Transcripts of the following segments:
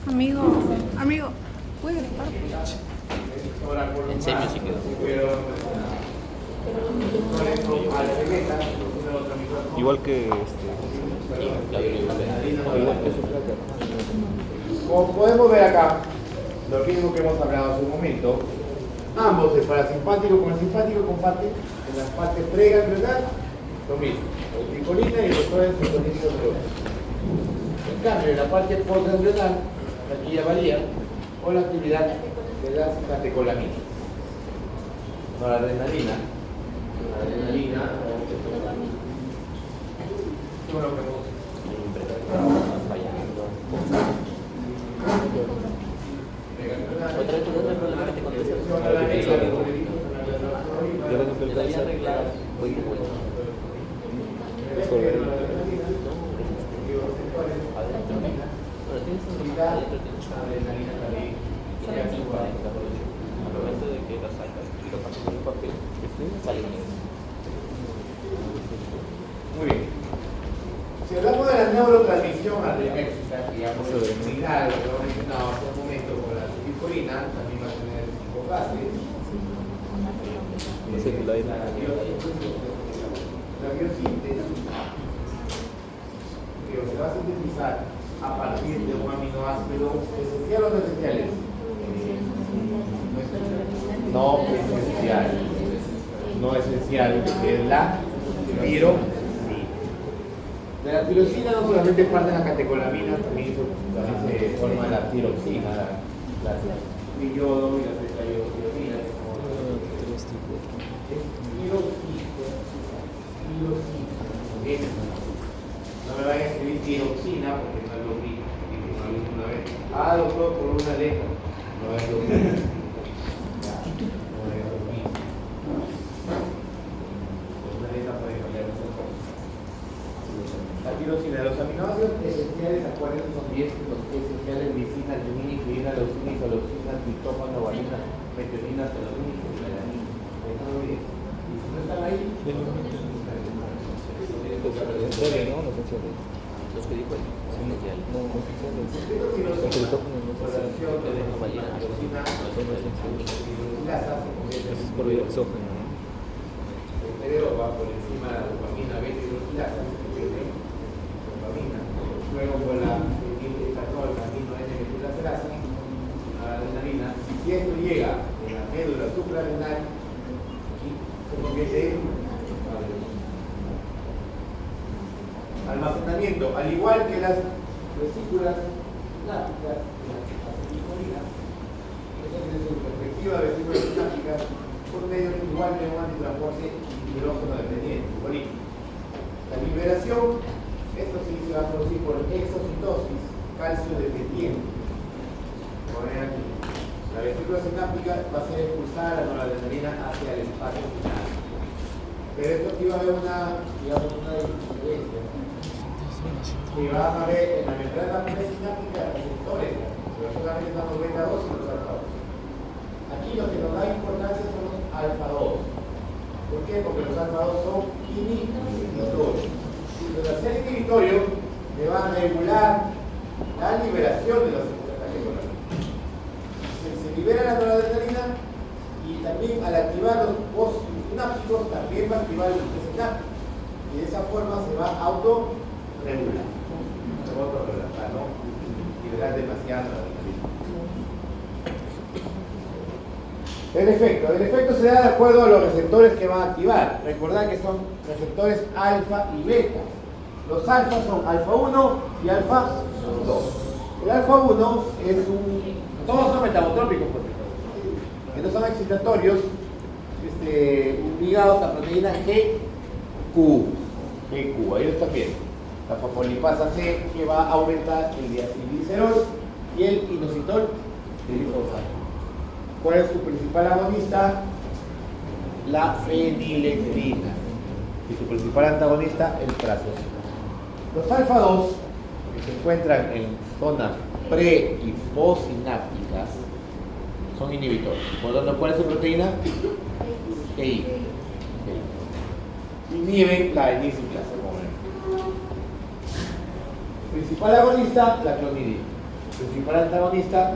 Amigo, ¿puede grabar? En serio sí quedó. Igual que Como podemos ver acá, lo mismo que hemos hablado hace un momento, ambos, el parasimpático con el simpático, comparten en las partes preganglionar lo mismo, la tricolina y el resto del sintonismo neuronal. En cambio, en la parte postganglionar, aquí ya varía con la actividad de las catecolaminas. Noradrenalina, todo lo que hemos Otra vez tuve otro problema que te conté. Te la había arreglado. Oye, bueno. Adentro. Pero tienes un adentro tienes al momento de que la sacas y lo pasas en un papel, sale negro. Muy bien. Si hablamos de la neurotransmisión adrenérgica, digamos, similar a lo que hemos mencionado hace un momento con la acetilcolina, también va a tener 5 fases. La biosíntesis, que se va a sintetizar a partir de un aminoácido esencial o no esenciales. No esencial. No esencial, que es la tirosina. De la tirosina no solamente parte la catecolamina, también se forma la tiroxina, la yodo y la tetraiodotirosina. No me vayan a escribir tiroxina porque no es lo mismo. Una vez. Ah, doctor, por una letra. No es lo mismo. No es lo mismo. Por una letra puede cambiar muchas cosas. La tirosina de los aminoácidos esenciales, acuérdense, son 10 los esenciales: lisina, arginina, insulina, leucina, isoleucina, triptófano, valina, metionina, telodomina y melanina. ¿Están bien? Y si no están ahí, Los que dijo él. Esencial. es por el exógeno, ¿no? el cerebro va por encima de la dopamina, beta-hidroxilasa, dopamina, luego por la amino N-metilacerasa, la adrenalina. Si esto llega en la médula suprarrenal, se convierte en almacenamiento, al igual que las vesículas lácticas de la acetilcolina. Desde su perspectiva, vesículas lácticas por medio igual de un antitransporte hidrógeno dependiente, político. La liberación, esto sí se va a producir por exocitosis, calcio dependiente. Poner aquí. La vesícula sináptica va a ser expulsada la noradrenalina hacia el espacio final. Pero esto aquí va a haber una diferencia. Y van a ver en la membrana presináptica receptores, pero solamente estamos beta 2 y los alfa 2. Aquí lo que nos da importancia son los alfa 2. ¿Por qué? Porque los alfa 2 son inhibitorios. Los al ser inhibitorios le van a regular la liberación de los catecolaminas. Se libera la noradrenalina y también al activar los postsinápticos también va a activar el presináptico. Y de esa forma se va a autorregular. Para no liberar demasiado noradrenalina. El efecto se da de acuerdo a los receptores que van a activar. Recordad que son receptores alfa y beta. Los alfa son alfa 1 y alfa 2. El alfa 1 es todos son metabotrópicos, por cierto. Estos son excitatorios ligados a proteína GQ. Ahí lo están viendo. La fosfolipasa C, que va a aumentar el diacilglicerol, y el inositol trifosfato. ¿Cuál es su principal agonista? La feniletrina. Y su principal antagonista, el trazosina. Los alfa 2, que se encuentran en zonas pre y postsinápticas, son inhibitores. Por lo tanto, ¿cuál es su proteína? EI. Inhiben la N-ciclasa. Principal agonista, la clonidina. Principal antagonista.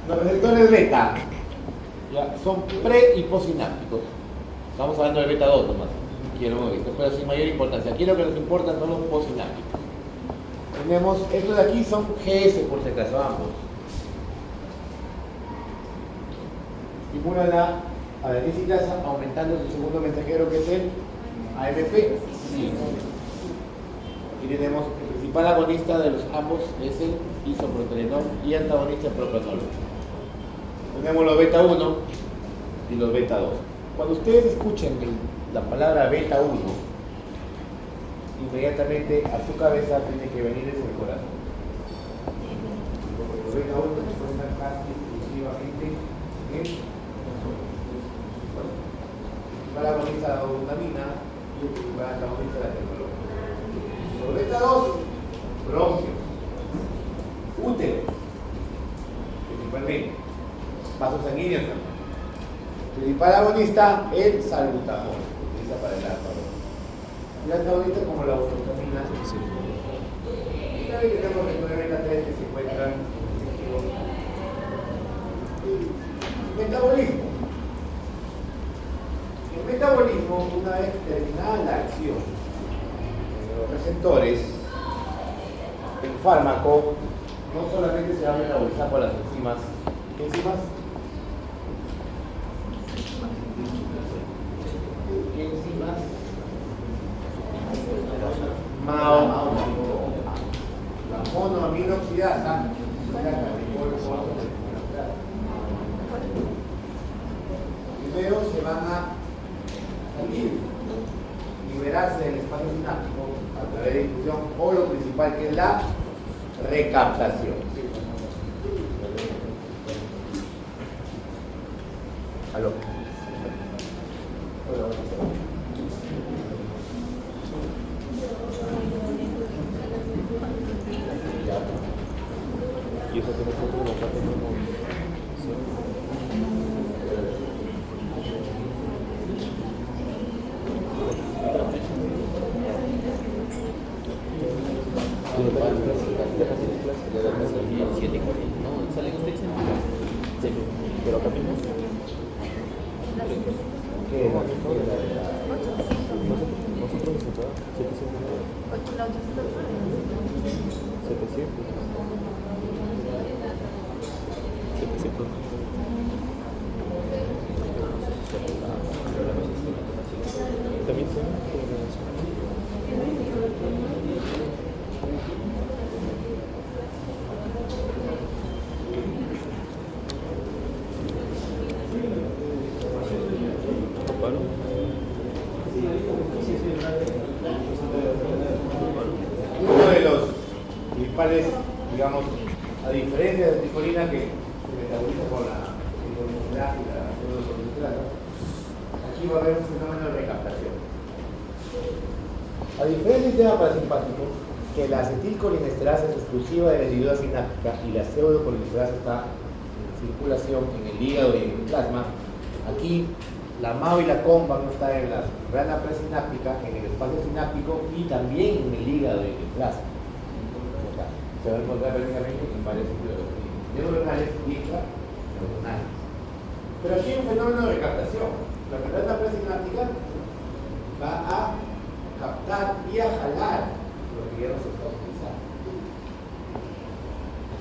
Los receptores beta ya, son pre y postsinápticos. Estamos hablando de beta 2 nomás, que lo hemos visto, pero sin mayor importancia. Aquí lo que nos importa son los postsinápticos. Tenemos, estos de aquí son GS por si acaso, ambos. Estimulan la adenosina aumentando su segundo mensajero que es el AMP. Sí. Aquí tenemos el principal agonista de los ambos es el isoproterenol y antagonista el propranolol. Tenemos los beta 1 y los beta 2. Cuando ustedes escuchen la palabra beta 1, inmediatamente a su cabeza tiene que venir ese corazón. Porque los beta 1 se encuentran casi exclusivamente en el agonista de la glutamina y el principal antagonista de la tecnología. Los beta 2, bronquios, útero, principalmente, vasos sanguíneos también. Principal agonista, el salbutamol, que se utiliza para el alfa. El antagonista como la glutamina. Y también tenemos el 9 beta 3 que se encuentran en el metabolismo. El metabolismo, una vez terminada la acción de los receptores, el fármaco no solamente se va a metabolizar por las enzimas. ¿Qué enzimas? ¿Qué enzimas? MAO, la monoaminoxidasa, primero se van a salir, liberarse del espacio sináptico a través de difusión o lo principal que es la recaptación. ¿Aló? Y eso que nosotros acá tenemos. No, salen ustedes en Pero acá mismo. ¿Qué es? Nosotros nos acá 700. También son uno de los principales, digamos, a diferencia de la ticolina que se metaboliza con la ticolina y la pseudocolinisterasa, aquí va a haber un fenómeno de recaptación. A diferencia del sistema parasimpático, que la acetilcolinesterasa es exclusiva de la hendidura sináptica y la pseudocolinisterasa está en circulación en el hígado y en el plasma, aquí la MAO y la COM van a estar en la membrana presináptica, en el espacio sináptico y también en el hígado y en el plasma. Se va a encontrar prácticamente en varios sitios neuronales y extraneuronales. Pero aquí hay un fenómeno de recaptación. La membrana presináptica va a captar y a jalar lo que ya no se está utilizando.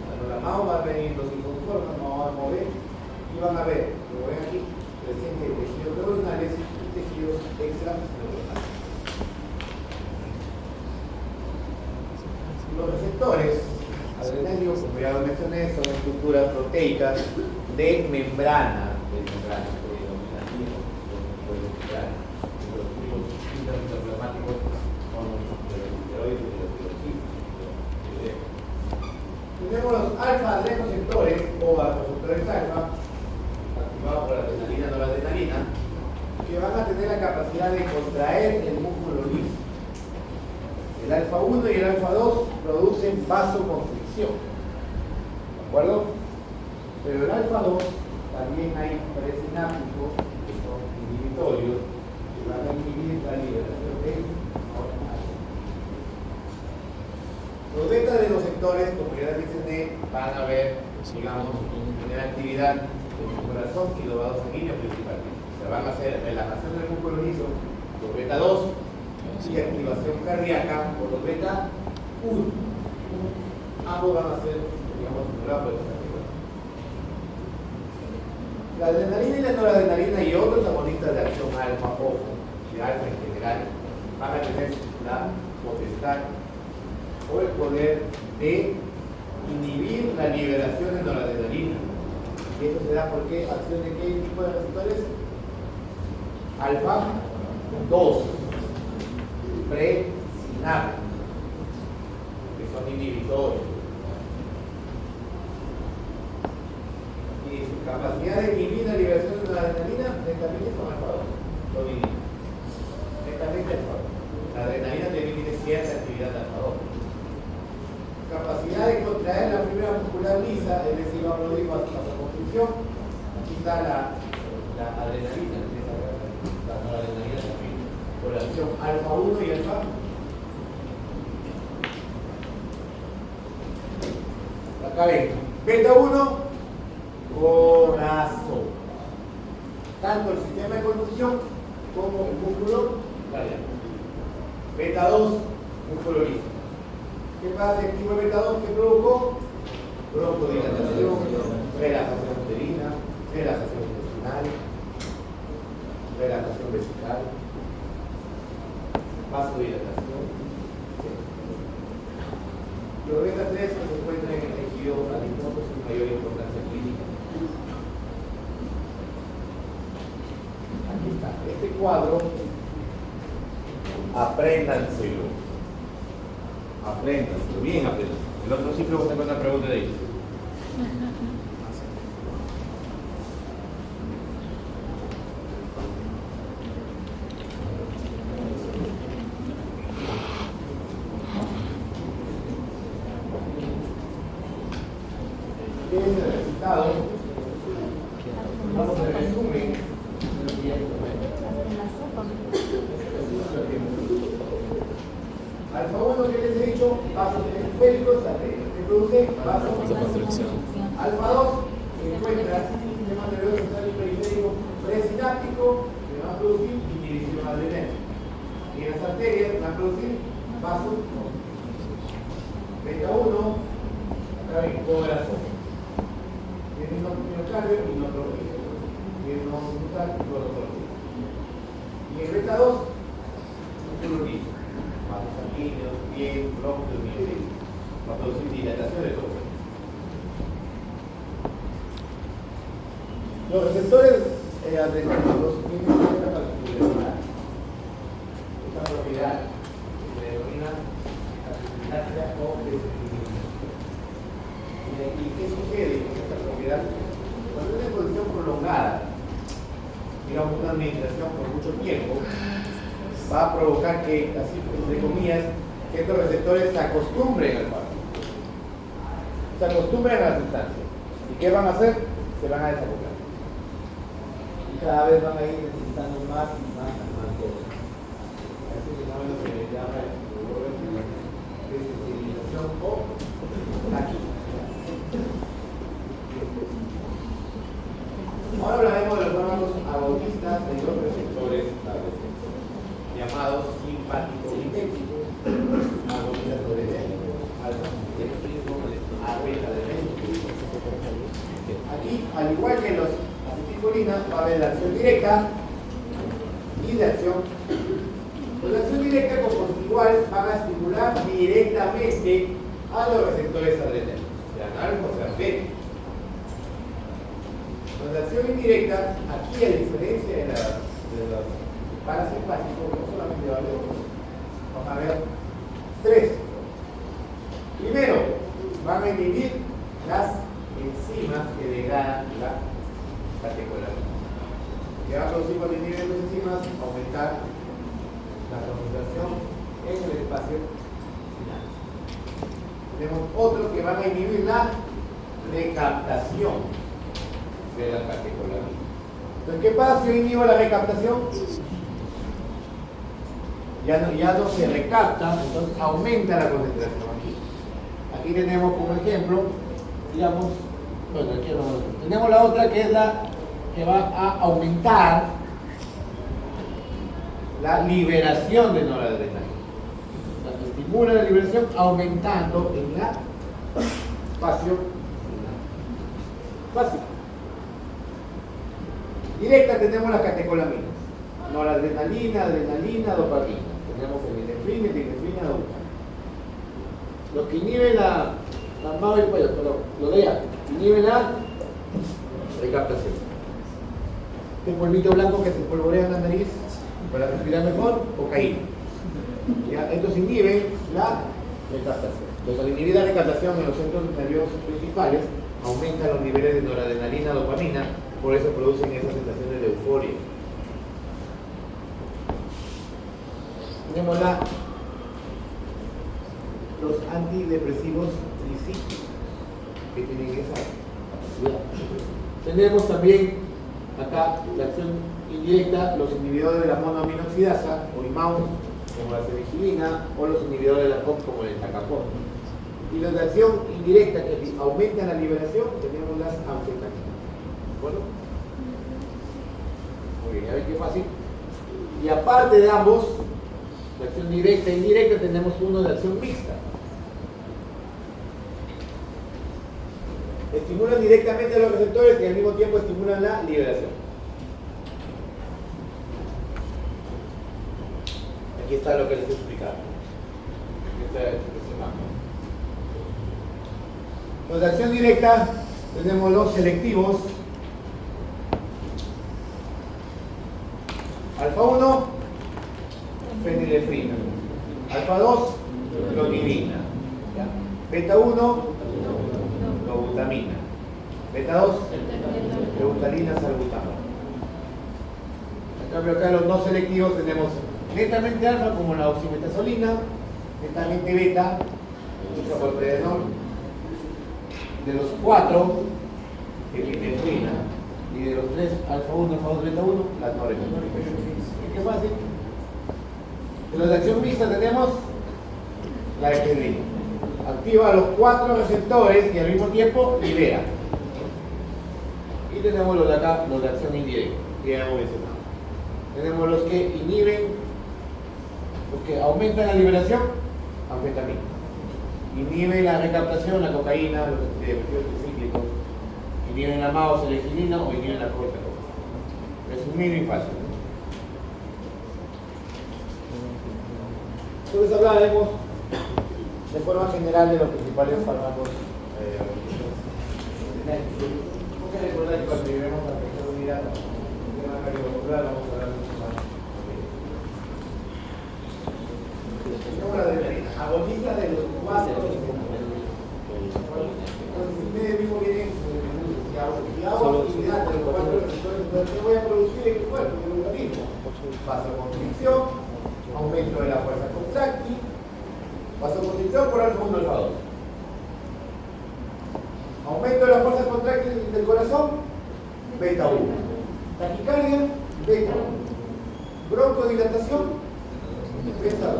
Cuando la MAO va a venir los inconformes, no va a mover y van a ver, como ven aquí, presente tejidos neuronales y tejidos extraneuronales. Los receptores adrenérgicos, como ya lo mencioné, son estructuras proteicas de membrana, que denominan los tipos interplasmáticos son los esteroides y los tiroxinas. Tenemos los alfa-adrenoreceptores o receptores alfa, activados por la adrenalina, noradrenalina, que van a tener la capacidad de contraer el músculo liso. El alfa 1 y el alfa 2 producen vasoconstricción, ¿de acuerdo? Pero el alfa 2 también hay presinápticos, que son inhibitorios, que van a inhibir la liberación de noradrenalina. Los beta de los sectores, como ya les mencioné, van a ver, digamos, tener actividad en el corazón y los vasos sanguíneos principalmente. O sea, van a hacer relajación del músculo liso por beta 2 y activación cardíaca por los beta 1. Ambos van a ser, digamos, estimulados por esta actividad. La adrenalina y la noradrenalina y otros agonistas de acción alfa, ojo, de alfa en general, van a tener la potestad o el poder de inhibir la liberación de noradrenalina. Y esto se da porque acción de qué tipo de receptores? Alfa 2, presinápticos, que son inhibitores. Y su capacidad de inhibir la liberación de noradrenalina netamente son alfa 2. Lo dividimos. Netamente alfa 2. La adrenalina también tiene cierta actividad de alfa 2. Capacidad de contraer la fibra muscular lisa, es decir, vamos a ir a la construcción. Aquí está la adrenalina, la noradrenalina también, por la acción alfa 1 y alfa. Acá ven, beta 1, corazón. Tanto el sistema de conducción como el músculo cardíaco. Beta 2, músculo liso. ¿Qué pasa en el tipo de beta 2 que provocó? Broncodilatación, relajación uterina, relajación intestinal, relajación vesical, vasodilatación. ¿Sí? Los beta 3 que se encuentran en el tejido adiposo sin mayor importancia clínica. Aquí está. Este cuadro, apréndanselo. Apréndanselo, bien apréndanselo. El otro ciclo vos tengo una pregunta de ellos. ¿Qué es el resultado? Vamos a ver el resumen. Alfa 1 que les he dicho, vasos periféricos, se produce vasoconstricción. Alfa 2 se encuentra en el sistema nervioso central y periférico presináptico, que va a producir inhibición adrenal. Y en las arterias van a producir vasos. Beta 1, acá ven, corazón. Tiene un miocardio y un otro rígido. Tiene un ojo muscular y otro rígido. Y el beta 2, músculo liso. Vasos sanguíneos, piel, bronquios, mielitis. Va a producir dilatación de todo. Los receptores adrenérgicos tienen esta particularidad. Esta propiedad que se denomina actividad o desenvolvimiento. ¿Y qué sucede con esta propiedad? Cuando hay una exposición prolongada, digamos una administración por mucho tiempo, va a provocar que, así entre comillas, que estos receptores se acostumbren al fármaco. Se acostumbren a la sustancia. ¿Y qué van a hacer? Se van a desacoplar. Y cada vez van a ir necesitando más y más y más cosas. Este fenómeno se le llama desensibilización o aquí. Ahora hablaremos de los fármacos agonistas de los receptores llamados simpático-miméticos, agonistas de aquí, al igual que los acetilcolina, va a haber la acción directa y de acción. Pues la acción directa, como igual, van a estimular directamente a los receptores adrenales, sean alfa o sean beta. La acción indirecta, aquí a diferencia de los parasimpáticos, no solamente va a haber dos, van a haber tres. Primero, van a inhibir las enzimas que degradan la catecolamina. ¿Qué va a producir cuando inhiben las enzimas? Aumentar la concentración en el espacio final. Tenemos otros que van a inhibir la recaptación. de la catecolamina. Entonces, ¿qué pasa si yo inhibo la recaptación? Ya no se recapta, entonces aumenta la concentración aquí. Aquí tenemos como ejemplo, digamos, bueno, aquí no, tenemos la otra que es la que va a aumentar la liberación de noradrenalina. O sea, estimula la liberación aumentando en la espacio fácil. Directa tenemos las catecolaminas, noradrenalina, adrenalina, dopamina. Tenemos epinefrina, epinefrina, dopamina. Los que inhiben la MAO y el pollo, perdón, lo de ella, inhiben la recaptación. Este polvito blanco que se espolvorea en la nariz para respirar mejor, cocaína. ¿Ya? Estos inhiben la recaptación. Entonces, al inhibir la recaptación en los centros nerviosos principales, aumentan los niveles de noradrenalina, dopamina, por eso producen esas sensaciones de euforia. Tenemos los antidepresivos tricíclicos que tienen esa capacidad. Tenemos también acá la acción indirecta, los inhibidores de la monoaminoxidasa o IMAO, como la cenicilina, o los inhibidores de la COP, como el tacapón. Y los de acción indirecta que aumentan la liberación, tenemos las anfetaminas. ¿De acuerdo? Muy bien, a ver qué fácil. Y aparte de ambos, de acción directa e indirecta, tenemos uno de acción mixta. Estimulan directamente a los receptores y al mismo tiempo estimulan la liberación. Aquí está lo que les he explicado. Los de acción directa tenemos los selectivos. Alfa 1, fenilefrina. Alfa 2, clonidina. Beta 1, lobutamina. Beta 2, lebutalina, salbutamol. En cambio acá los no selectivos tenemos netamente alfa como la oximetazolina, netamente beta, isoportrenol. De los 4, epinefrina, y de los 3, alfa 1, alfa 2, beta 1, las noradrenalina. ¿Qué fácil? De los de acción mixta tenemos la efedrina. Activa los 4 receptores y al mismo tiempo libera. Y tenemos los de acá, los de acción indirecta, que ya hemos mencionado. Tenemos los que inhiben, los que aumentan la liberación, anfetamina. Inhiben la recaptación, la cocaína, los antidepresivos tricíclicos. Inhiben la MAO, celecilina o inhiben la cortisona. Resumido y fácil. Entonces hablaremos de forma general de los principales fármacos. Porque recordar que cuando lleguemos a la tercera unidad, el tema cardiovascular, vamos a hablar mucho más. Tenemos la adrenalina, agonista de los 4 receptores. Entonces, si ustedes mismos vienen, si hago actividad de los 4 receptores, entonces, ¿qué voy a producir en mi cuerpo? ¿Qué es lo mismo? Vasoconstricción, aumento de la fuerza contráctil, vasoconstricción por alfa 1, alfa 2. Aumento de la fuerza contráctil del corazón, beta 1. Taquicardia, beta 1. Broncodilatación, beta 2.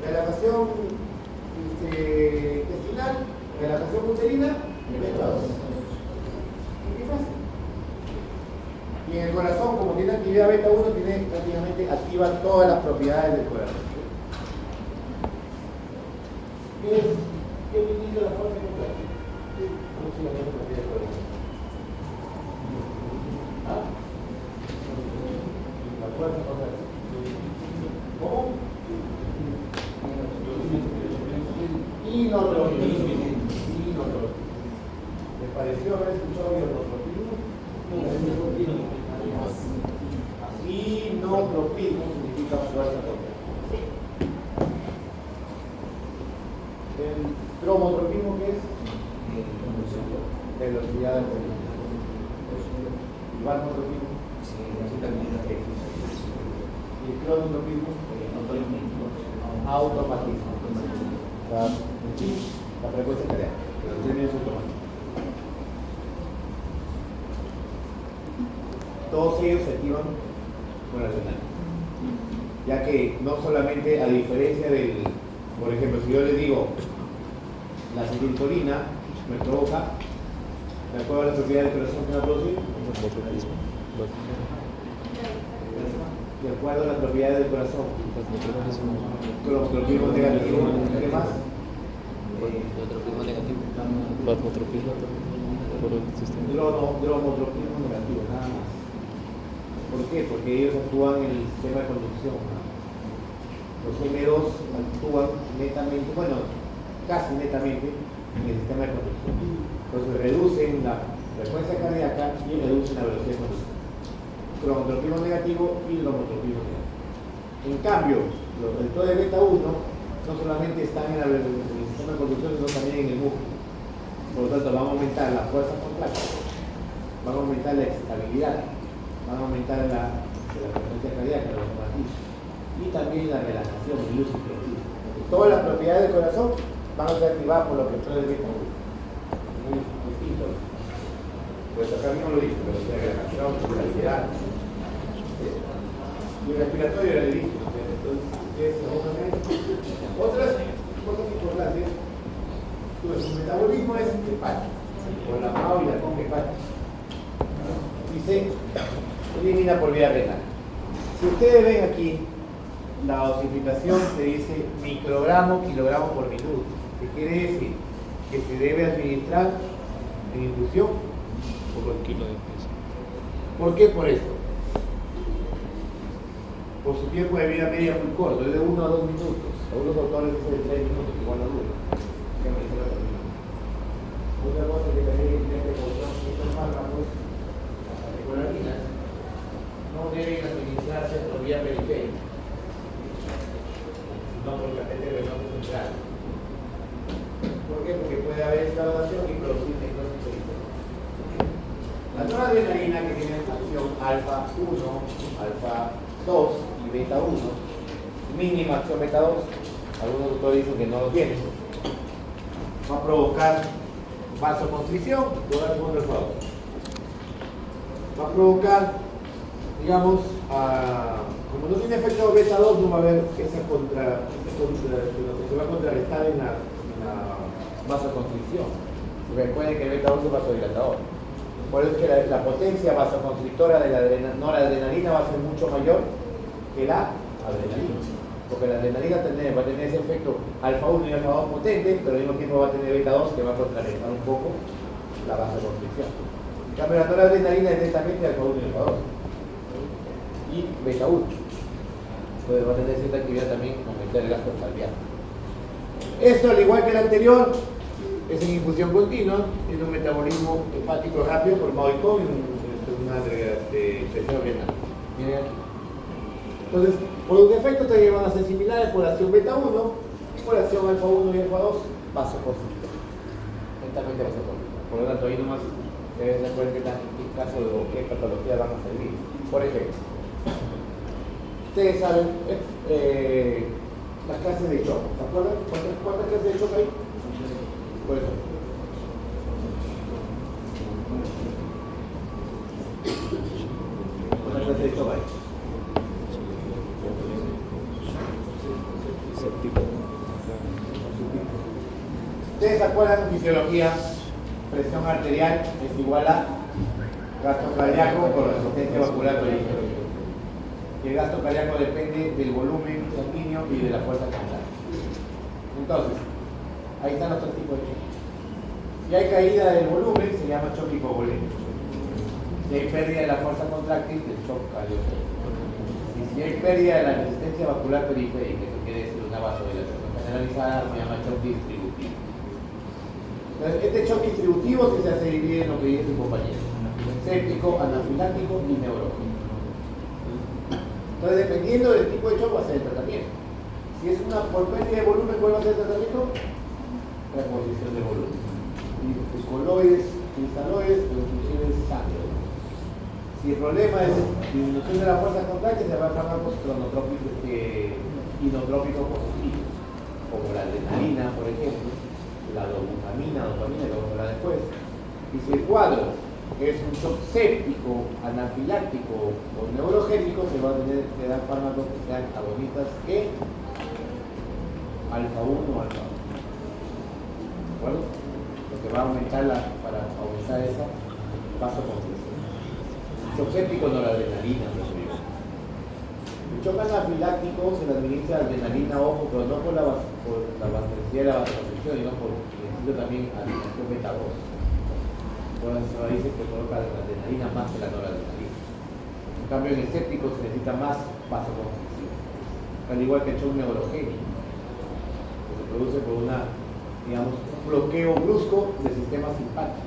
Relajación intestinal, relajación uterina, beta 2. Qué fácil. Y en el corazón, como tiene actividad beta 1, tiene prácticamente activa todas las propiedades del corazón. ¿Qué inicia la fuerza contráctil? ¿Cómo se llama la propiedad del corazón? ¿Ah? La fuerza contráctil. ¿Cómo? Inotropismo. ¿Les pareció haber escuchado inotropismo? Inotropismo significa fuerza contráctil. El cromotropismo, ¿qué es? Velocidad del movimiento. El valmotropismo. Y el cronotropismo, automatismo. La frecuencia cardíaca. Los términos automáticos. todos ellos se activan con la adrenalina. Ya que no solamente, a diferencia del, por ejemplo, si yo les digo, la acetilcolina me provoca, de acuerdo a la propiedad del corazón que va a producir, de acuerdo a la propiedad del corazón, cromotropismo negativo, ¿qué más? Cromotropismo negativo. Plasmotropismo por el sistema. Dromotropismo negativo, nada más. ¿Por qué? Porque ellos actúan en el sistema de conducción. Los M2 actúan netamente, bueno, casi netamente en el sistema de conducción. Entonces reducen la frecuencia cardíaca y reducen la velocidad de conducción. Cromotropismo negativo y dromotropismo negativo. En cambio, los receptores de beta 1 no solamente están en el sistema de conducción, sino también en el músculo. Por lo tanto, van a aumentar la fuerza contractil, van a aumentar la excitabilidad, van a aumentar la frecuencia cardíaca, los automatismos, y también la relajación, el uso expresivo. Todas las propiedades del corazón van a ser activadas por los receptores de beta 1. Muy distinto. Pues acá mismo lo dice, pero la relajación, la ansiedad. Y el respiratorio era el inicio. Entonces, otras cosas importantes. Pues su metabolismo es hepático, con la MAO y la conca hepática. Y se elimina por vía renal. Si ustedes ven aquí, la osificación se dice microgramo, kilogramo por minuto. ¿Qué quiere decir? Que se debe administrar en infusión Por el kilo de peso. ¿Por qué? Por esto. Por su tiempo de vida media muy corto, es de 1 a 2 minutos. Algunos autores dicen de 3 minutos, igual no dura. Otra cosa que también hay que precaución, estos fármacos, las catecolaminas, no deben administrarse por vía periférica, sino por catéter venoso central. ¿Por qué? Porque puede haber inflamación y producir necrosis periférica. La noradrenalina, que tiene acción alfa 1, alfa 2 y beta 1, mínima acción beta 2, algunos autores dicen que no lo tienen, va a provocar vasoconstricción, voy a dar segundo favor. Va a provocar, digamos, como no tiene efecto beta 2, no va a haber esa se va a contrarrestar en la vasoconstricción. Recuerden que el beta 2 es vasodilatador. Por eso es que la potencia vasoconstrictora de la noradrenalina va a ser mucho mayor que la adrenalina. Porque la adrenalina va a tener ese efecto alfa 1 y alfa 2 potente, pero al mismo tiempo va a tener beta 2 que va a contrarrestar un poco la vasoconstricción. En cambio, la noradrenalina es netamente alfa 1 y alfa 2 y beta 1. Entonces va a tener cierta actividad también aumentar el gasto cardíaco. Esto, al igual que el anterior, es en infusión continua, tiene un metabolismo hepático rápido por MAO y una presión renal. Miren aquí. Entonces, por los defectos también van a ser similares por acción beta 1, por acción alfa 1 y alfa 2, vasoconstrictor. Lentamente vasoconstrictor. Por lo tanto, ahí nomás deben saber qué caso de qué patología van a servir. Por ejemplo, ustedes saben las clases de shock. ¿Se acuerdan? ¿Cuántas clases de shock hay? Por eso. ¿Cuántas clases de shock hay? ¿Ustedes se acuerdan en fisiología? Presión arterial es igual a gasto cardíaco por resistencia vascular periférica. Y el gasto cardíaco depende del volumen sanguíneo y de la fuerza contractil. Entonces, ahí están los tres tipos de shock. Si hay caída del volumen, se llama shock hipovolémico. Si hay pérdida de la fuerza contractil, el shock cardiogénico. Y si hay pérdida de la resistencia vascular periférica, eso quiere decir una vasodilatación generalizada, se llama shock distributivo. Entonces, este shock distributivo se hace dividir en lo que dice su compañero: séptico, anafiláctico y neurológico. Entonces, dependiendo del tipo de shock, va a ser el tratamiento. Si es una por pérdida de volumen, ¿cuál va a ser el tratamiento? Reposición de volumen. Y coloides, cristaloides, o inclusive sangre. Si el problema es disminución de la fuerza contractil, se va a fármacos inotrópicos positivos, como la adrenalina, por ejemplo, la dopamina, que vamos a hablar después. Y si el cuadro que es un shock séptico, anafiláctico o neurogénico, se va a tener que dar fármacos que sean agonistas que alfa 1 o alfa 2. ¿De acuerdo? Lo que va a aumentar para aumentar esa vasoconstricción. El shock séptico no la adrenalina, el shock anafiláctico se le administra adrenalina, ojo, pero no por la vasoconstricción de la vasoconstricción, sino por el estilo también adrenalina beta 2. Por eso se dice que coloca la adrenalina más que la noradrenalina. En cambio, en el séptico se necesita más vasoconstricción, al igual que el shock neurogénico, que se produce por un bloqueo brusco del sistema simpático.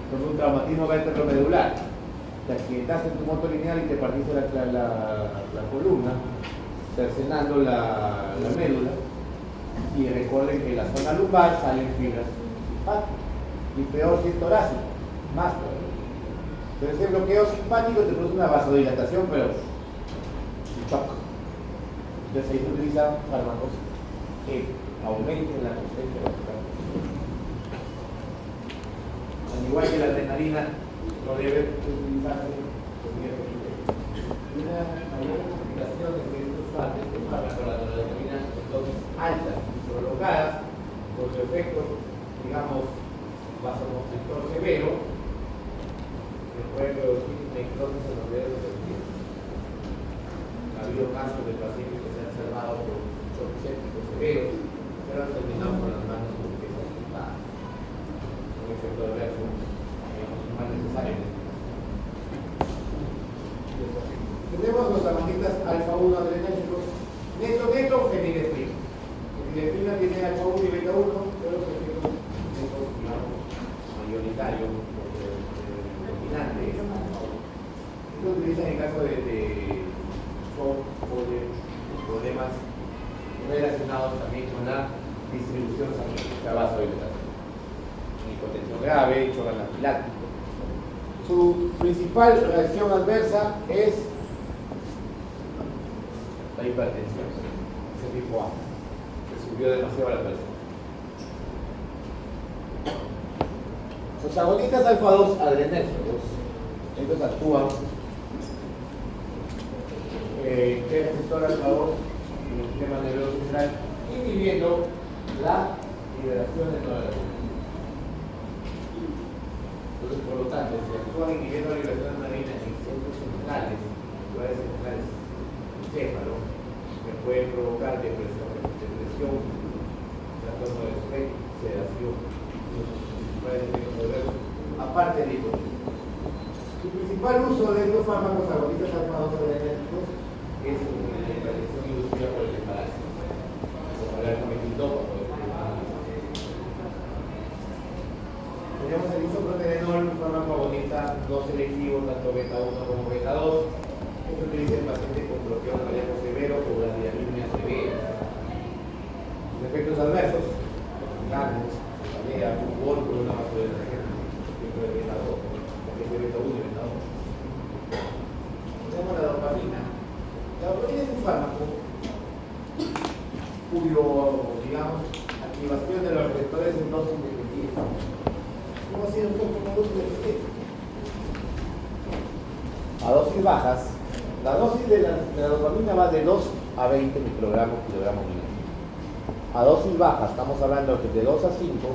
Entonces, un traumatismo ventromedular, te accidentaste en tu moto lineal y te partiste la columna, cercenando la médula, y recuerden que en la zona lumbar salen fibras simpáticas. Y peor si es torácico, más todavía. Entonces el bloqueo simpático te produce una vasodilatación, pero un shock. Entonces ahí se utilizan fármacos que aumenten la resistencia vascular. Al igual que la adrenalina, no debe utilizarse con miedo. Una mayor complicación de que estos fármacos, la adrenalina, en dosis altas y prolongadas, por su efecto, digamos, vasoconstrictor severo, que puede producir necrosis en los dedos del pie. Ha habido casos de pacientes que se han salvado por shock séptico severo, pero han terminado con las manos porque se han quitado. Un efecto adverso, digamos, más necesario. Tenemos los agonistas alfa 1 adrenérgicos, neto, fenilefrina. Fenilefrina tiene alfa 1 y beta 1, pero los efectos digamos, mayoritario, dominante, esto se utiliza en el caso de shock o de problemas relacionados también con la distribución sanguínea, vasodilatación, hipotensión grave, shock anafiláctico. Su principal reacción adversa es la hipertensión, ese tipo A, que subió demasiado la presión. Los agonistas alfa 2 adrenérgicos, estos actúan que receptor alfa 2 en el sistema nervioso central, inhibiendo la liberación de noradrenalina. Entonces, por lo tanto, si actúan inhibiendo la liberación de noradrenalina en centros centrales, lugares centrales, encéfalo, que puede provocar depresión, trastorno de sueño, sedación, aparte de esto. Su principal uso de estos fármacos agonistas alfa 2 adrenérgicos es la hipertensión inducida por el embarazo. Tenemos el isoproterenol, un fármaco agonista no selectivo, tanto beta 1 como beta 2, que se utiliza en pacientes con bloqueo cardíaco severo o bradiarritmia severa. Sus efectos adversos, cambios, cefalea, fútbol, por una vasodilatación, siempre de beta 2, porque es de beta 1 y beta 2. Tenemos la dopamina. La dopamina es un fármaco cuyo, digamos, activación de los receptores es dosis definitiva. ¿Cómo ha sido un poco como dosis definitiva? A dosis bajas, la dosis de la dopamina va de 2 a 20 microgramos kilogramo minuto. A dosis bajas, estamos hablando que de 2 a 5,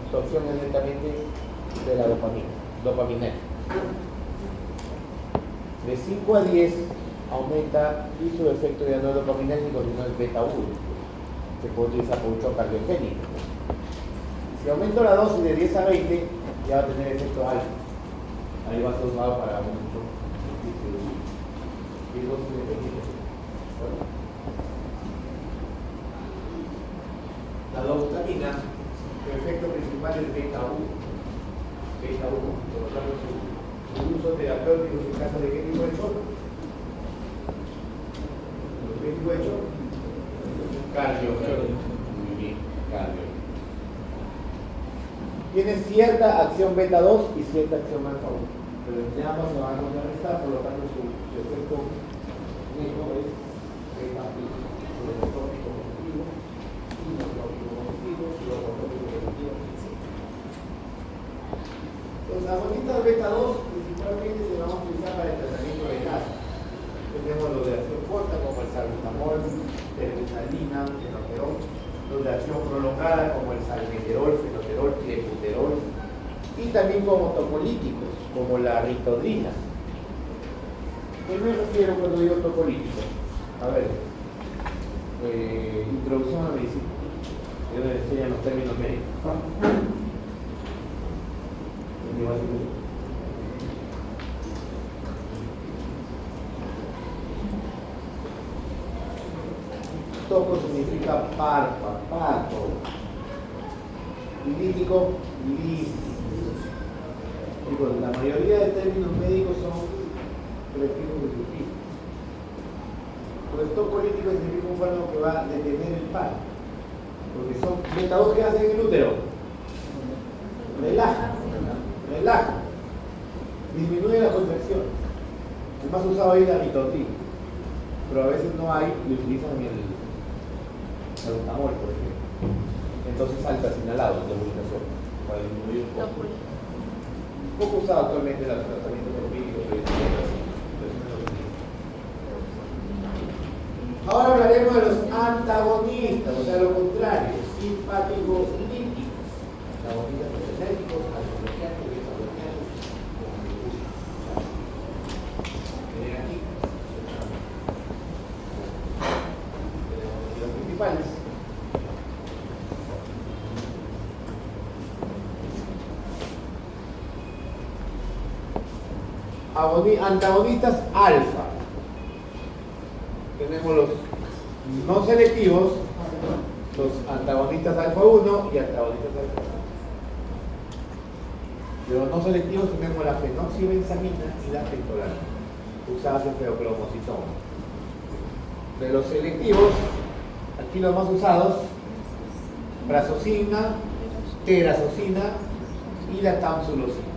su acción es netamente de la dopamina. De 5 a 10 aumenta y su efecto ya no es dopaminérgico, sino es beta 1. Se puede utilizar por un shock cardiogénico. Si aumento la dosis de 10 a 20, ya va a tener efecto alfa. Ahí va a ser usado para un shock y dosis dependiente. La dopamina, su efecto principal es beta 1. Beta 1, por lo tanto, su uso terapéutico en caso de qué tipo de shock. ¿Qué tipo de shock? Cardiogénico. Muy bien, cardiogénico. Tiene cierta acción beta 2 y cierta acción alfa 1, pero entre ambos se van a contrarrestar, por lo tanto su efecto neto es beta 1, inotópico positivo, psicotópico positivo. Los agonistas también como topolíticos, como la ritodrina. ¿Qué me refiero cuando digo topolítico? A ver, introducción a la medicina. Yo les enseño los términos médicos. Toco significa parto. Lítico, lítico. La mayoría de términos médicos son prefijos y sufijos. Pues topolítico significa un fármaco que va a detener el paro. Porque son beta 2 que hacen en el útero. Relaja. Disminuye la contracción. El más usado ahí es la ritontina. Pero a veces no hay y utilizan el salbutamol, por ejemplo. Entonces altas inhalados de nebulización para disminuir un poco. Poco usado actualmente el tratamiento topolítico. Ahora hablaremos de los antagonistas, o sea, lo contrario, simpáticos líticos. Antagonistas energéticos, antibloqueantes, beta-bloqueantes, negativos. Los principales. Antagonistas alfa. Tenemos los no selectivos, los antagonistas alfa 1 y antagonistas alfa 2. De los no selectivos tenemos la fenoxibenzamina y la fentolana, usadas en feocromocitoma. De los selectivos, aquí los más usados, prazosina, terazosina y la tamsulosina.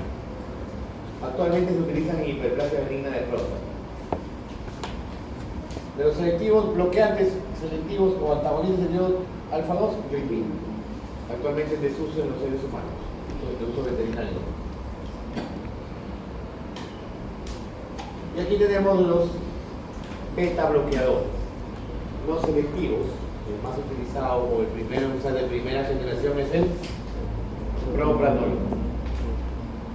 Actualmente se utilizan en hiperplasia benigna de próstata. De los selectivos, bloqueantes selectivos o antagonistas selectivos alfa 2, ripin. Actualmente en desuso en los seres humanos, de uso veterinario. Y aquí tenemos los beta bloqueadores, no selectivos. El más utilizado o el primero en usar de primera generación es el propranolol.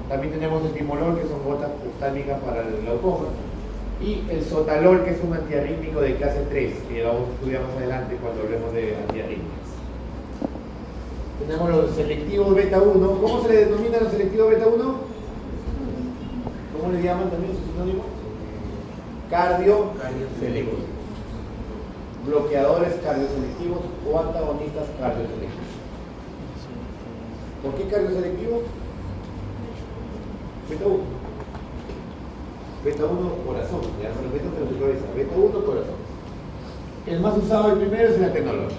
También tenemos el timolol, que son gotas oftálmicas para el glaucoma. Y el sotalol, que es un antiarrítmico de clase 3, que vamos a estudiar más adelante cuando hablemos de antiarrítmicos. Tenemos los selectivos beta 1. ¿Cómo se le denomina los selectivos beta 1? ¿Cómo le llaman también su sinónimo? Cardioselectivos. Bloqueadores cardioselectivos o antagonistas cardioselectivos. ¿Por qué cardioselectivos? Beta 1. Beta 1 corazón, ya se lo meto en su cabeza. Beta 1 corazón. El más usado, el primero, es el atenolol.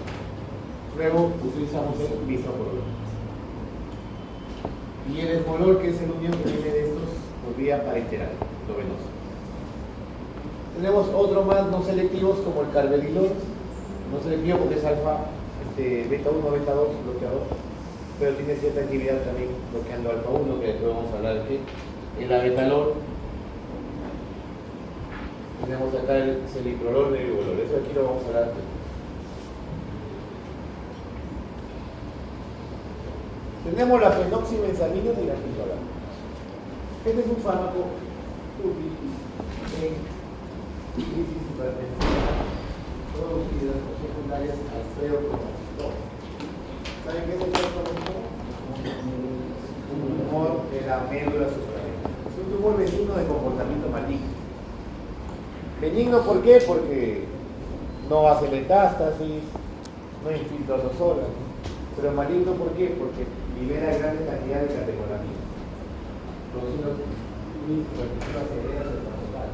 Luego utilizamos el bisoprolol. Y el esmolol, que es el unión que viene de estos por vía parenteral, lo venoso. Tenemos otro más no selectivos como el carvedilol. No selectivo porque es alfa, beta 1, beta 2, bloqueador. Pero tiene cierta actividad también bloqueando alfa 1, que después vamos a hablar de qué. El abetalol. Tenemos acá el celiprolol y el ribolol. Eso aquí lo vamos a hablar. Tenemos la fenoxibenzamina y la fentolana. Este es un fármaco útil en crisis hipertensiva producidas por secundarias al feocromocitoma. ¿Saben qué es el feocromocitoma? Un tumor de la médula suprarrenal. Es un tumor benigno de comportamiento maligno. Benigno, ¿por qué? Porque no hace metástasis, no infiltra los órganos. Pero maligno, ¿por qué? Porque libera grandes cantidades de catecolamina, produciendo partículas severas del vascular.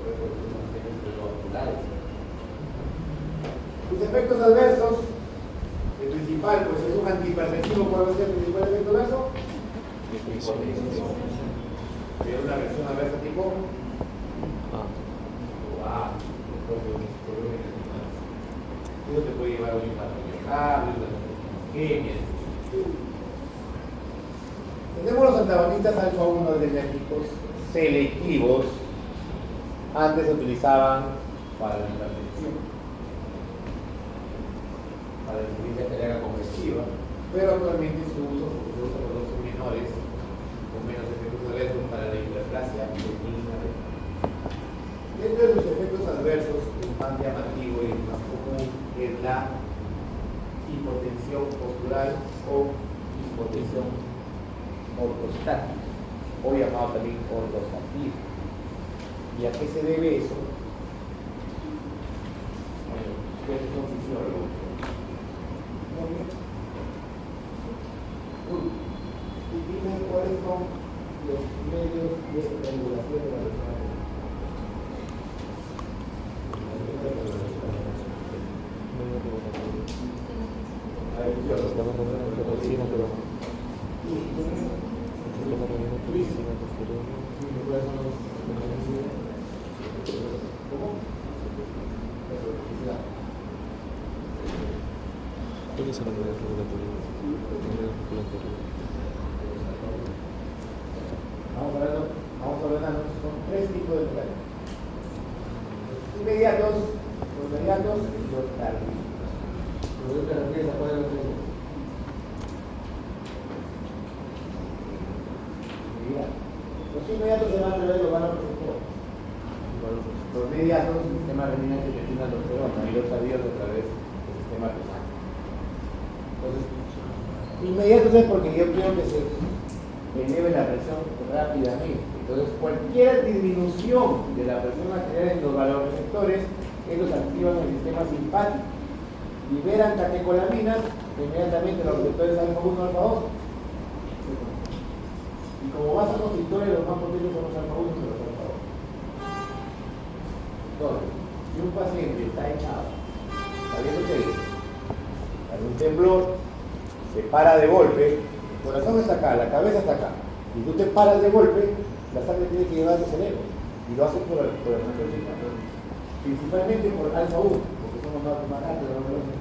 Por eso son cerebrovasculares. Sus efectos adversos, el principal, pues es un antihipertensivo. ¿Cuál va a ser el principal efecto adverso? Hipotensión. Tiene una reacción adversa tipo eso te puede llevar a un infarto miocardio, isquemia. Tenemos los antagonistas alfa 1 adrenérgicos selectivos. Antes se utilizaban para la hipertensión, para la insuficiencia cardíaca congestiva, pero actualmente su uso por los dosis menores con menos efectos adversos para la hiperplasia benigna renal. Dentro de los efectos adversos, el más llamativo y el más común es la hipotensión postural o hipotensión ortostática, o llamado también ortostatismo. ¿Y a qué se debe eso? Bueno, ustedes son fisiólogos. Muy bien. Y dime cuáles son los medios de regulación de la persona. Estamos hablando de toxina, pero estamos hablando de toxina posterior. ¿Cómo? ¿Cuáles son los medios regulatorios? Vamos hablando, son tres tipos de planes. Inmediatos, los inmediatos y los tardíos. ¿Pero qué te refieres a cuál de los tres? Los inmediatos se van a ver los vasopresentores. Los inmediatos, el sistema renina angiotensina aldosterona, y los tardíos a través del sistema renal. Entonces, inmediatos es porque yo quiero que se eleve la presión rápidamente. Entonces, cualquier disminución de la presión arterial en los vasoreceptores, ellos activan el sistema simpático, liberan catecolaminas, inmediatamente los receptores alfa-1 y alfa-2. Y como vasoconstrictores, los más potentes son los alfa-1 y los alfa-2. Entonces, si un paciente está echado, sabiendo que hay un temblor, se para de golpe, el corazón está acá, la cabeza está acá, y tú te paras de golpe, la sangre tiene que llegar al cerebro, y lo hace por el corazón circulatorio, principalmente por alfa-1, porque somos más rápidos, más veloces.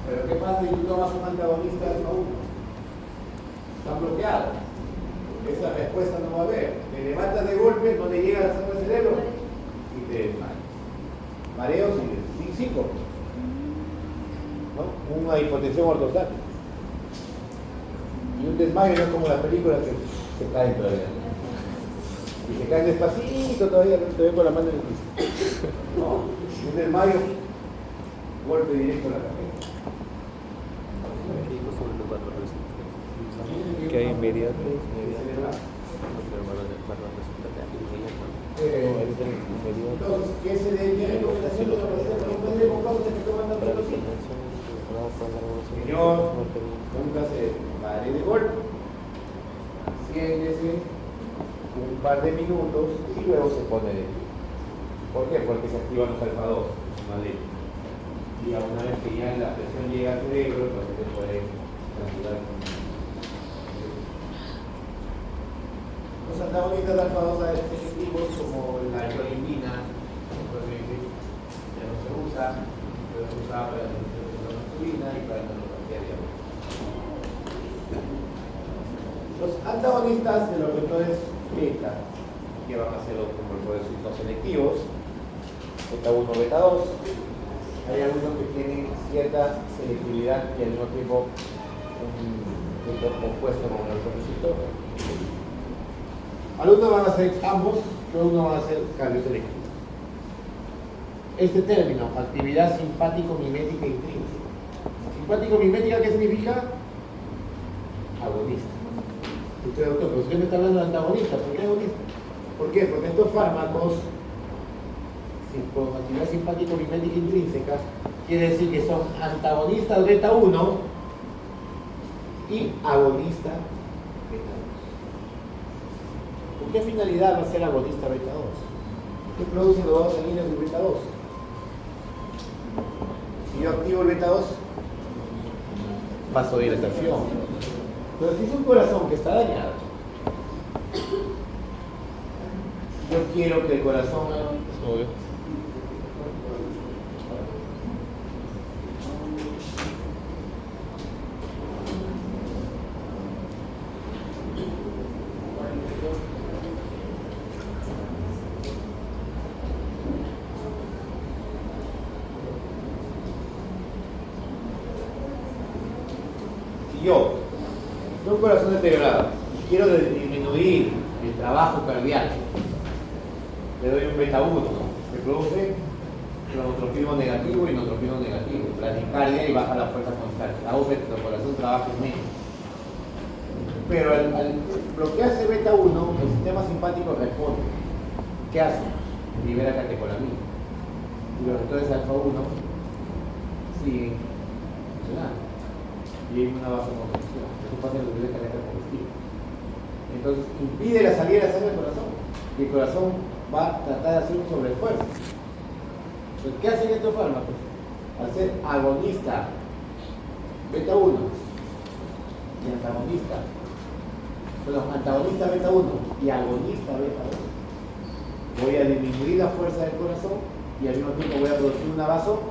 Pero ¿qué pasa si tú tomas un antagonista de alfa-1? Están bloqueados, esa respuesta no va a haber, te levantas de golpe, no te llega la sangre al cerebro, y te desmayas. Mareos y síncope, ¿no? Una hipotensión ortostática. Y un desmayo no es como las películas que se caen todavía. Y se caen despacito todavía con la mano en el piso. No, un desmayo, golpe directo en la cabeza. Que hay inmediatos, Entonces, ¿qué se debe recomendación de la paciente? No puede evocar usted que toma la Señor, nunca se pare de golpe. Siéntese un par de minutos y luego se pone de pie. ¿Por qué? Porque se activan los alfa-2, ¿vale? Y a una vez que ya la presión llega al cerebro, el paciente puede transitar. Los antagonistas de alfa-2 efectivos como la iolimbina, ya no se usa, pero se usa para la insulina y para la neuropatía diabética. Los antagonistas de los receptores beta, que van a ser los convertores no selectivos, beta 1, beta 2, hay algunos que tienen cierta selectividad y al mismo tiempo un compuesto con el receptor. Algunos van a ser ambos, pero uno van a ser cambios selectivos. Este término, actividad simpático-mimética intrínseca. Simpático-mimética, ¿qué significa? Agonista. Usted, doctor, pero usted me está hablando de antagonista. ¿Por qué agonista? ¿Por qué? Porque estos fármacos con actividad simpático-mimética intrínseca quiere decir que son antagonistas beta 1 y agonista beta 2. ¿Con qué finalidad va a ser agonista beta 2? ¿Qué producen los vasos sanguíneos del beta 2? Si yo activo el beta 2, vasodilatación. Pero si es un corazón que está dañado, yo quiero que el corazón un corazón deteriorado, quiero disminuir el trabajo cardíaco, le doy un beta 1, se produce cronotropismo negativo y inotropismo negativo, bradicardia y baja la fuerza constante. Hago que el corazón trabaje menos. Pero al bloquearse beta 1, el sistema simpático responde. ¿Qué hace? Libera catecolamina. Y los receptores alfa 1 siguen funcionando. Y hay una vasoconstricción. Eso pasa en el nivel cardíaco combustible. Entonces impide la salida de la sangre del corazón. Y el corazón va a tratar de hacer un sobreesfuerzo. Entonces, ¿qué hacen estos fármacos? Al ser agonista beta 1 y antagonista, antagonista beta 1 y agonista beta 1, voy a disminuir la fuerza del corazón y al mismo tiempo voy a producir una vasodilatación.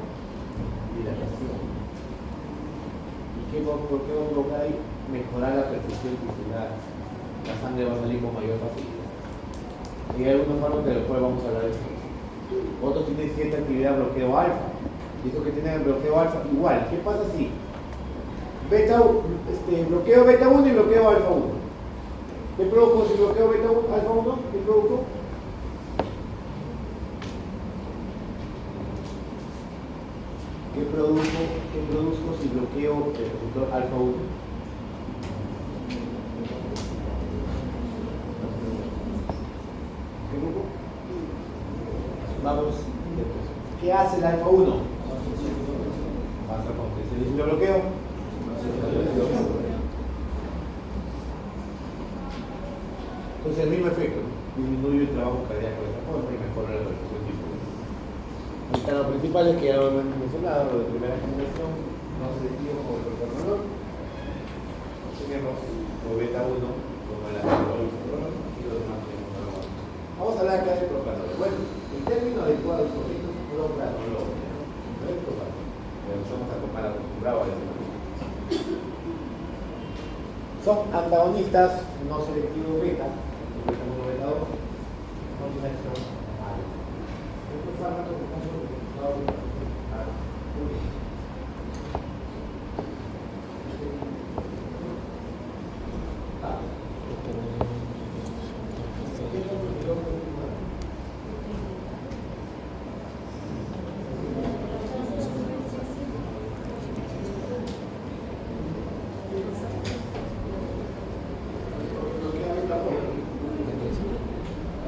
¿Y qué va a provocar ahí? Mejorar la perfusión tisular. La sangre va a salir con mayor facilidad. Y hay algunos fármacos de los cuales vamos a hablar después. Otros tienen cierta actividad de bloqueo alfa. Y estos que tienen el bloqueo alfa, igual. ¿Qué pasa si bloqueo beta 1 y bloqueo alfa 1? ¿Qué produjo si bloqueo beta 1, alfa 1? ¿Qué produjo? ¿Qué produjo si bloqueo el receptor alfa 1? ¿Qué produjo? Vamos, ¿qué hace el alfa 1? Vasoconstricción. ¿Y si lo bloqueo? Entonces el mismo efecto, disminuye el trabajo cardíaco de esta forma y mejora la perfusión tisular. Ahorita lo principal es que ya lo hemos mencionado, lo de primera generación, no selectivo como el propranolol. Tenemos o beta 1 como el atenolol y los demás tenemos algo. Vamos a hablar acá de propranolol. Bueno, el término adecuado y correcto es propranolol, no es propranolol, pero estamos acostumbrados a decirlo. Son antagonistas no selectivos beta, beta 1, beta 2, no tienen acción alfa. Estos fármacos que están utilizados para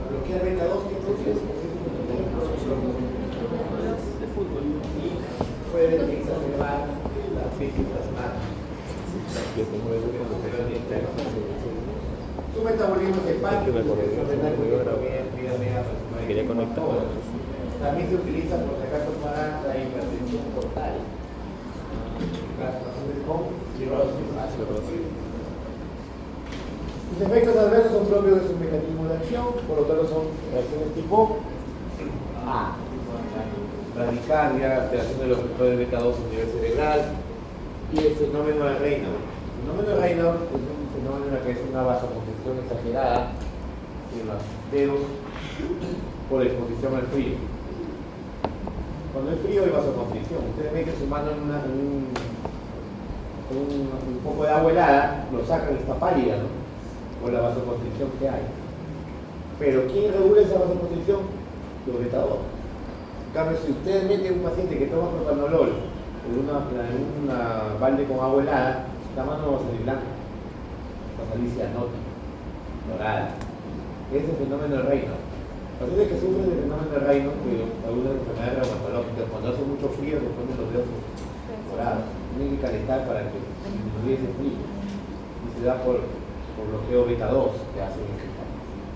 bloquear beta 2, ¿qué produce? De fútbol. Y puede exacerbar la física plasmática. Su metabolismo es hepático, quería conectar. también se utiliza por si acaso para la hipertensión portal. Las pacientes con cirrosis. Los efectos adversos son propios de su mecanismo de acción, por lo tanto son reacciones tipo A. Bradicardia, alteración de los receptores beta 2 a nivel cerebral y el fenómeno de Raynaud. El fenómeno de Raynaud es un fenómeno en el que es una vasoconstricción exagerada en los dedos por exposición al frío. Cuando hay frío hay vasoconstricción. Ustedes ven que su mano en un poco de agua helada lo sacan y está pálida, ¿no? Por la vasoconstricción que hay. Pero ¿quién regula esa vasoconstricción? Los beta 2. En cambio, si ustedes meten un paciente que toma propranolol en una balde con agua helada, la mano no va a salir blanca, va a salir cianótica, dorada. Ese es el fenómeno de Raynaud. Pacientes que sufren del fenómeno de Raynaud, algunas enfermedades reumatológicas, cuando hace mucho frío se ponen los dedos dorados. Tienen que calentar para que disminuya ese frío. Y se da por bloqueo beta 2 que hace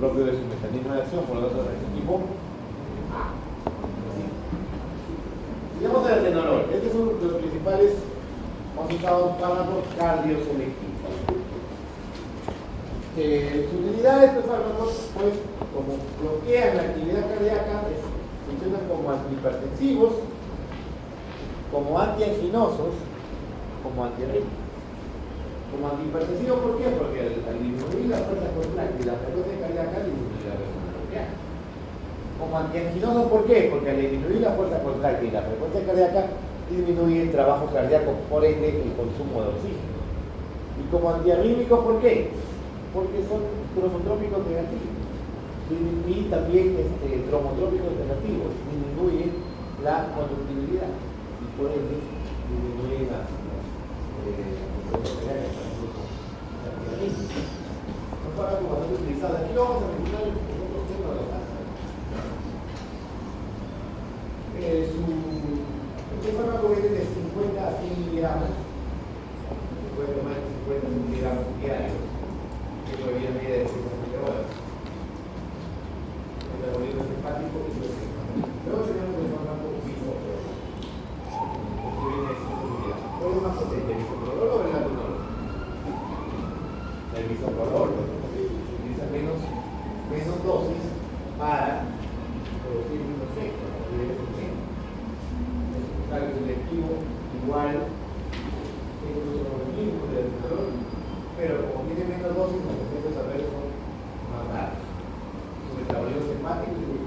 propio de su mecanismo de acción, por lo tanto es tipo A. Digamos el atenolol. Estos son los principales más usados fármacos cardioselectivos. Su utilidad de estos fármacos, pues, como bloquean la actividad cardíaca, funcionan como antihipertensivos, como antianginosos, como antiarrítmicos. Como antihipertensivo, ¿por qué? Porque al disminuir la fuerza contractil y la frecuencia cardíaca disminuye la presión arterial. Como antianginoso, ¿por qué? Porque al disminuir la fuerza contractil y la frecuencia cardíaca disminuye el trabajo cardíaco, por ende el consumo de oxígeno. Y como antiarrítmico, ¿por qué? porque son cromotrópicos negativos. Y también cromotrópicos negativos, disminuyen la conductividad y por ende disminuyen la son fármacos bastante utilizados. Aquí lo vamos a mencionar en otros temas de la casa. Este fármaco viene de 50 a 100 miligramos. Se puede tomar 50 miligramos diarios. Que es la media de 7 horas. El metabolismo hepático y el luego tenemos el fármaco bisoprolol. Este viene de 5 miligramos. ¿Cuál es más potente, el bisoprolol o el latunol? El bisoprolol, porque se utiliza menos dosis para producir un efecto, es selectivo, igual que los organismos del bisoprolol, pero como tiene menos dosis, los efectos adversos son más raros. Su metabolismo hepático y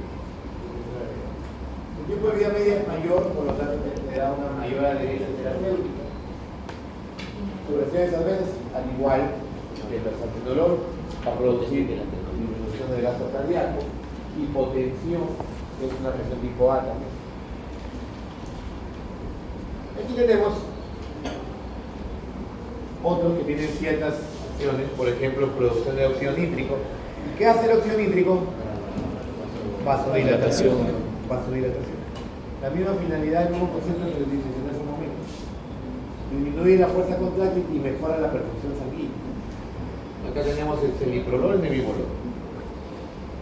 el tiempo de vida media es mayor, por lo tanto te da una mayor adherencia terapéutica. Sus reacciones adversas, al igual que el lansoprazol, va a producir disminución del gasto cardíaco, hipotensión, que es una reacción tipo A también. Aquí tenemos otros que tienen ciertas acciones, por ejemplo, producción de óxido nítrico. ¿Y qué hace el óxido nítrico? Vasodilatación. Vasodilatación. La misma finalidad, el mismo concepto que les mencioné hace un momento. Disminuye la fuerza contráctil y mejora la perfusión sanguínea. Acá tenemos el celiprolol y el nebivolol.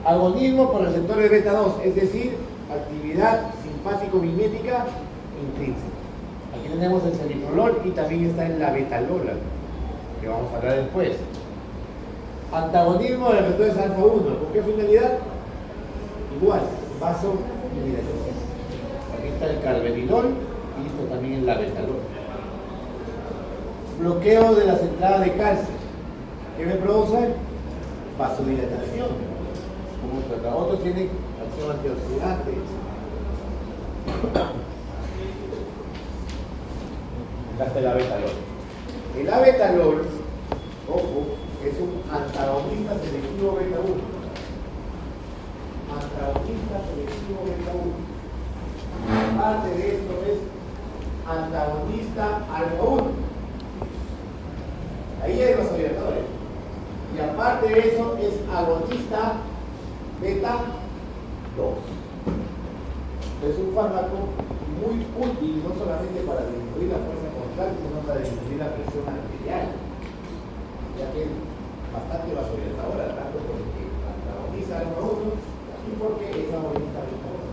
Agonismo por receptores beta 2, es decir, actividad simpático-mimética intrínseca. Aquí tenemos el celiprolol y también está en la betalola, que vamos a hablar después. Antagonismo de receptores alfa 1, ¿con qué finalidad? Igual, vasodilatación. Aquí está el carvedilol y esto también es la betalola. Bloqueo de las entradas de calcio. ¿Qué me produce? Vasodilatación. Como acá. Otros tienen acción antioxidante. Acá está el abetalol. El abetalol, ojo, es un antagonista selectivo beta 1. Antagonista selectivo beta 1. Parte de esto es antagonista alfa 1. Ahí hay los vasodilatadores. Y aparte de eso es agonista beta 2. Es un fármaco muy útil no solamente para disminuir la fuerza contractil, sino para disminuir la presión arterial, ya que es bastante vasodilatadora, tanto porque antagoniza alfa 1 y porque es agonista beta 1.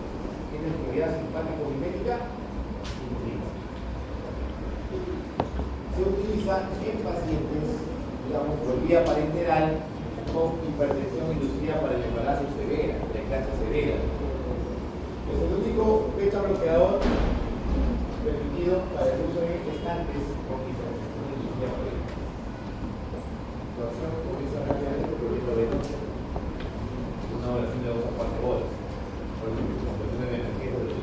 Tiene actividad simpático-mimética intrínseca. Se utiliza en pacientes, digamos, por vía parenteral con hipertensión inducida para el embarazo severa, la eclampsia severa. Es el único beta bloqueador permitido para el uso en gestantes con hipertensión inducida por el embarazo. La acción comienza rápidamente por el venoso, una oración de 2 a 4 horas, por ejemplo, compresión de energía del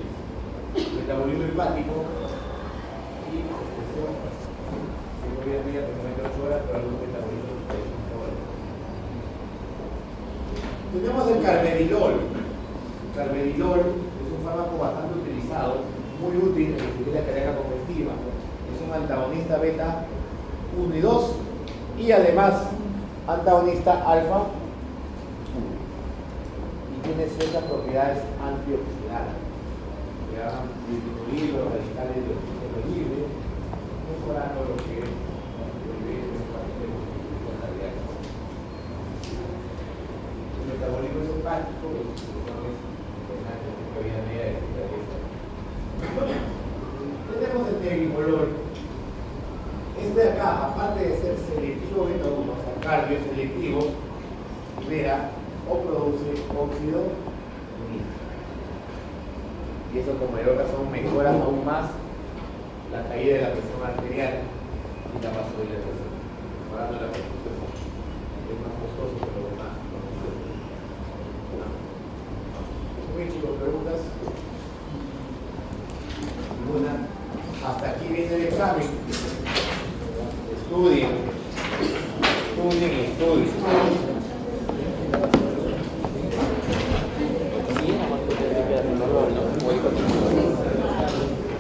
metabolismo hepático y expresión. Voy a media por 8 horas, pero algún metabolismo de 5 horas. Tenemos el carvedilol. El carvedilol es un fármaco bastante utilizado, muy útil en la cardíaca congestiva. Es un antagonista beta 1 y 2 y además antagonista alfa 1. Y tiene ciertas propiedades antioxidantes que van a disminuir los radicales de oxígeno libre, mejorando lo que es el metabolismo hepático, tenemos el nebivolol. Este de acá, aparte de ser selectivo beta 1, o sea, cardio selectivo, libera o produce óxido nítrico. Y eso, como mayor razón, mejora aún más la caída de la presión arterial y la vasodilatación, mejorando la perfusión. Es más costoso, pero más. Muy bien, chicos, preguntas. Ninguna. Hasta aquí viene el examen. Estudien. estudien y estudien.